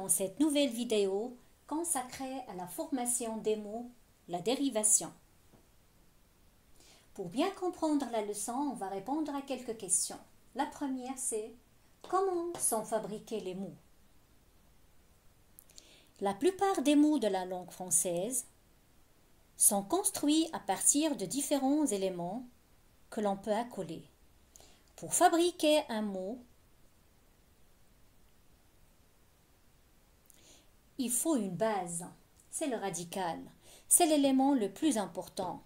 dans cette nouvelle vidéo consacrée à la formation des mots, la dérivation. Pour bien comprendre la leçon, on va répondre à quelques questions. La première, c'est comment sont fabriqués les mots? La plupart des mots de la langue française sont construits à partir de différents éléments que l'on peut accoler. Pour fabriquer un mot, il faut une base, c'est le radical. C'est l'élément le plus important.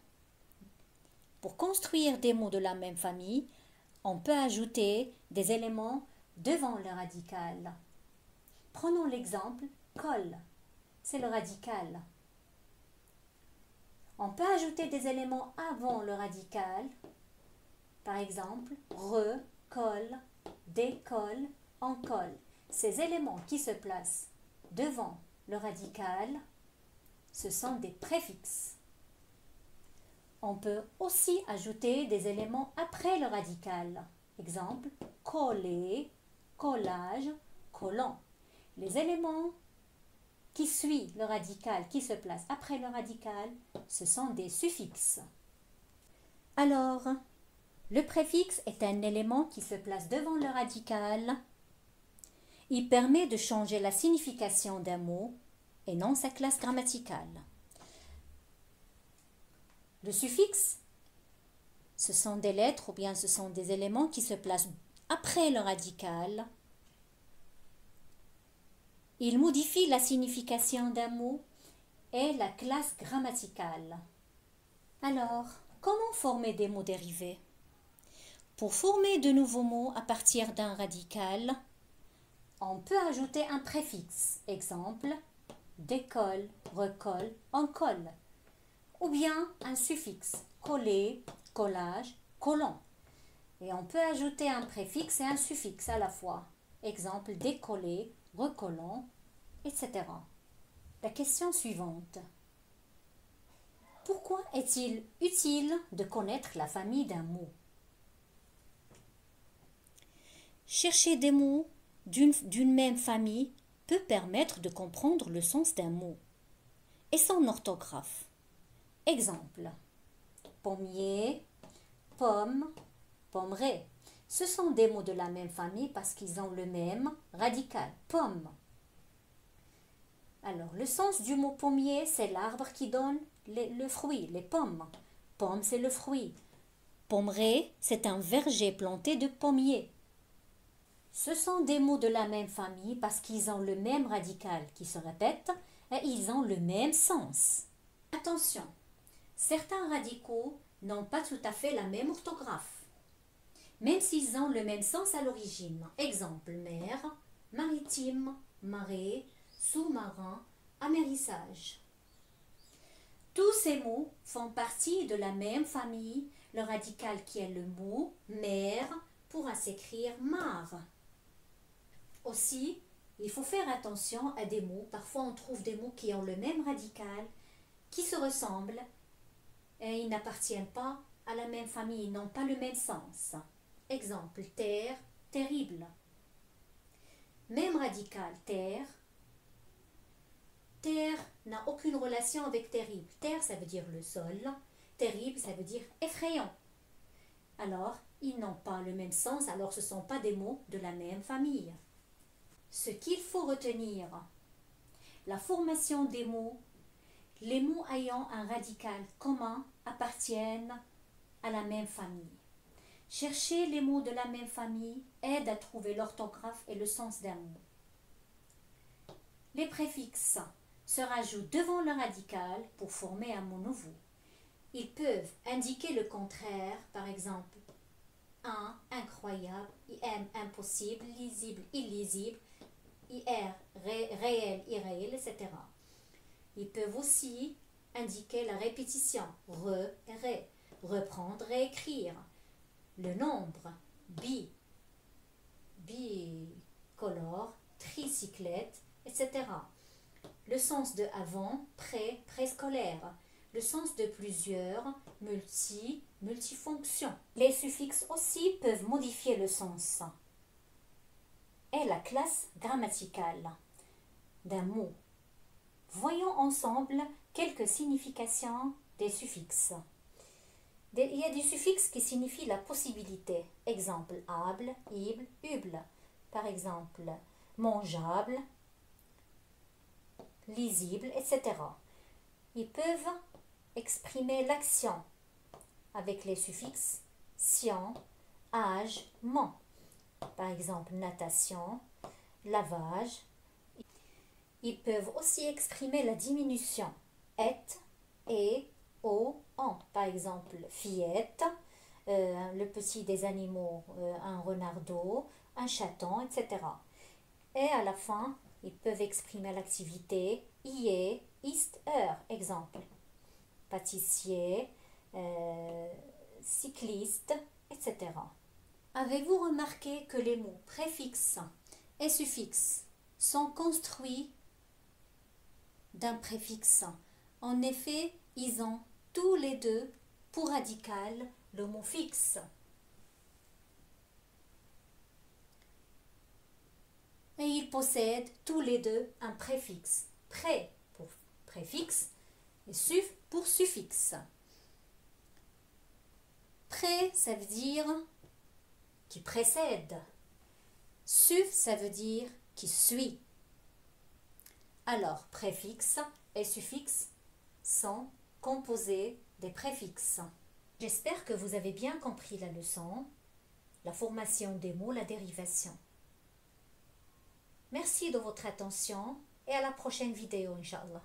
Pour construire des mots de la même famille, on peut ajouter des éléments devant le radical. Prenons l'exemple col, c'est le radical. On peut ajouter des éléments avant le radical, par exemple recolle, décolle, encolle. Ces éléments qui se placent devant le radical, ce sont des préfixes. On peut aussi ajouter des éléments après le radical. Exemple, coller, collage, collant. Les éléments qui suivent le radical, qui se placent après le radical, ce sont des suffixes. Alors, le préfixe est un élément qui se place devant le radical. Il permet de changer la signification d'un mot et non sa classe grammaticale. Le suffixe, ce sont des lettres ou bien ce sont des éléments qui se placent après le radical. Ils modifient la signification d'un mot et la classe grammaticale. Alors, comment former des mots dérivés? Pour former de nouveaux mots à partir d'un radical, on peut ajouter un préfixe. Exemple, décolle, recolle, encolle. Ou bien un suffixe, coller, collage, collant. Et on peut ajouter un préfixe et un suffixe à la fois. Exemple, décoller, recollant, etc. La question suivante. Pourquoi est-il utile de connaître la famille d'un mot? Chercher des mots d'une même famille peut permettre de comprendre le sens d'un mot et son orthographe. Exemple, pommier, pomme, pommeraie. Ce sont des mots de la même famille parce qu'ils ont le même radical, pomme. Alors, le sens du mot pommier, c'est l'arbre qui donne le fruit, les pommes. Pomme, c'est le fruit. Pommeraie, c'est un verger planté de pommiers. Ce sont des mots de la même famille parce qu'ils ont le même radical qui se répète et ils ont le même sens. Attention! Certains radicaux n'ont pas tout à fait la même orthographe, même s'ils ont le même sens à l'origine. Exemple, mer, maritime, marée, sous-marin, amérissage. Tous ces mots font partie de la même famille. Le radical qui est le mot mer pourra s'écrire mare. Aussi, il faut faire attention à des mots. Parfois, on trouve des mots qui ont le même radical, qui se ressemblent, et ils n'appartiennent pas à la même famille, ils n'ont pas le même sens. Exemple, terre, terrible. Même radical, terre. Terre n'a aucune relation avec terrible. Terre, ça veut dire le sol. Terrible, ça veut dire effrayant. Alors, ils n'ont pas le même sens, alors ce ne sont pas des mots de la même famille. Ce qu'il faut retenir, la formation des mots. Les mots ayant un radical commun appartiennent à la même famille. Chercher les mots de la même famille aide à trouver l'orthographe et le sens d'un mot. Les préfixes se rajoutent devant le radical pour former un mot nouveau. Ils peuvent indiquer le contraire, par exemple, incroyable, impossible, lisible, illisible, réel, irréel, etc. Ils peuvent aussi indiquer la répétition, ré, reprendre, réécrire. Le nombre, bicolore, tricyclette, etc. Le sens de avant, préscolaire. Le sens de plusieurs, multifonction. Les suffixes aussi peuvent modifier le sens. Et la classe grammaticale. d'un mot. Voyons ensemble quelques significations des suffixes. Il y a des suffixes qui signifient la possibilité. Exemple, able, ible, uble. Par exemple, mangeable, lisible, etc. Ils peuvent exprimer l'action avec les suffixes tion, âge, ment. Par exemple, natation, lavage. Ils peuvent aussi exprimer la diminution et, au, en. Par exemple, fillette, le petit des animaux, un renardeau, un chaton, etc. Et à la fin, ils peuvent exprimer l'activité IE, ist, exemple. Pâtissier, cycliste, etc. Avez-vous remarqué que les mots préfixes et suffixes sont construits d'un préfixe? En effet, ils ont tous les deux pour radical le mot fixe. Et ils possèdent tous les deux un préfixe. Pré pour préfixe et suff pour suffixe. Pré, ça veut dire qui précède. Suff, ça veut dire qui suit. Alors, préfixe et suffixe sont composés des préfixes. J'espère que vous avez bien compris la leçon, la formation des mots, la dérivation. Merci de votre attention et à la prochaine vidéo, Inch'Allah.